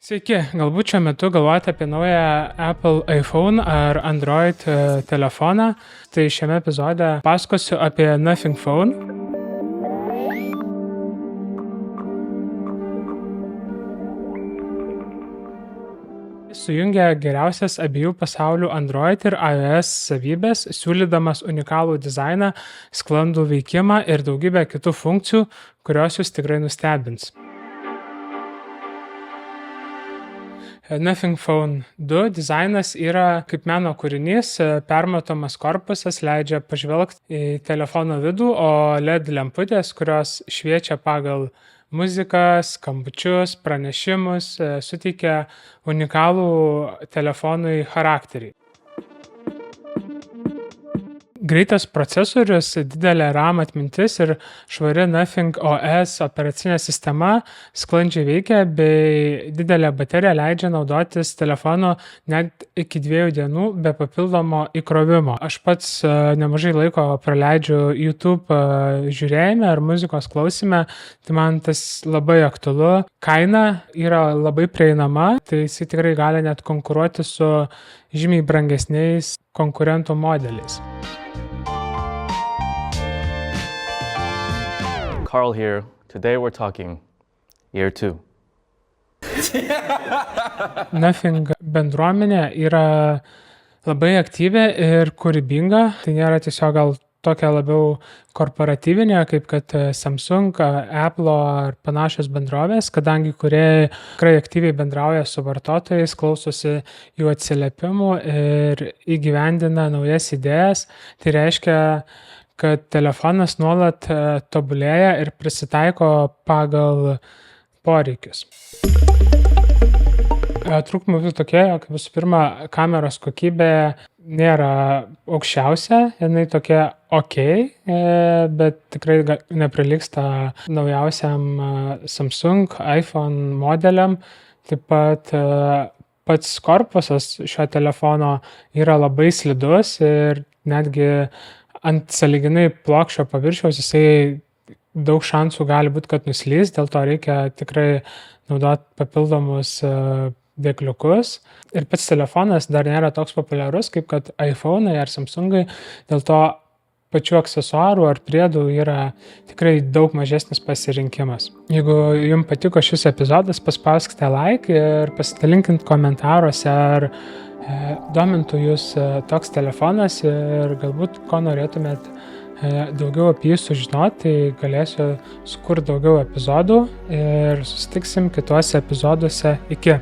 Sveiki, galbūt šiuo metu galvojate apie naują Apple iPhone ar Android telefoną. Tai šiame epizode pasakosiu apie Nothing Phone. Sujungia geriausias abiejų pasaulių Android ir iOS savybės, siūlydamas unikalų dizainą, sklandų veikimą ir daugybę kitų funkcijų, kurios jūs tikrai nustebins. Nothing Phone 2 dizainas yra kaip meno kūrinys, permatomas korpusas leidžia pažvelgti į telefono vidų, o LED lemputės, kurios šviečia pagal muziką, skambučius, pranešimus, suteikia unikalų telefonui charakterį. Greitas procesorius, didelė RAM atmintis ir švari Nothing OS operacinė sistema sklandžiai veikia, bei didelė baterija leidžia naudotis telefonu net iki 2 dienų be papildomo įkrovimo. Aš pats nemažai laiko praleidžiu YouTube žiūrėjime ar muzikos klausime, tai man tas labai aktualu. Kaina yra labai prieinama, tai jis tikrai gali net konkuruoti su žymiai brangesniais konkurentų modeliais. Carl here. Today we're talking Year 2. Nothing bendruomenė yra labai aktyvi ir kūrybinga. Tai nėra tiesiog gal tokia labiau korporatyvinė, kaip kad Samsung, Apple ar panašios bendrovės, kadangi kūrėjai tikrai aktyviai bendrauja su vartotojais, klausosi jų atsiliepimų ir įgyvendina naujas idėjas. Tai reiškia, kad telefonas nuolat tobulėja ir prisitaiko pagal poreikius. Trūkumai būtų tokie, kad visų pirma, kameros kokybė nėra aukščiausia, jinai tokia bet tikrai neprilygsta naujausiam Samsung, iPhone modeliam. Taip pat pats korpusas šio telefono yra labai slidus ir netgi ant sąlyginai plokščio paviršiaus jisai daug šansų gali būti, kad nuslys, dėl to reikia tikrai naudoti papildomus dėkliukus. Ir pats telefonas dar nėra toks populiarus, kaip kad iPhone'ai ar Samsung'ai, dėl to pačių aksesuarų ar priedų yra tikrai daug mažesnis pasirinkimas. Jeigu jums patiko šis epizodas, paspauskite like ir pasidalinkit komentaruose, ar domintų jūs toks telefonas ir galbūt ko norėtumėt daugiau apie jį sužinoti, tai galėsiu sukurti daugiau epizodų ir susitiksim kituose epizoduose. Iki.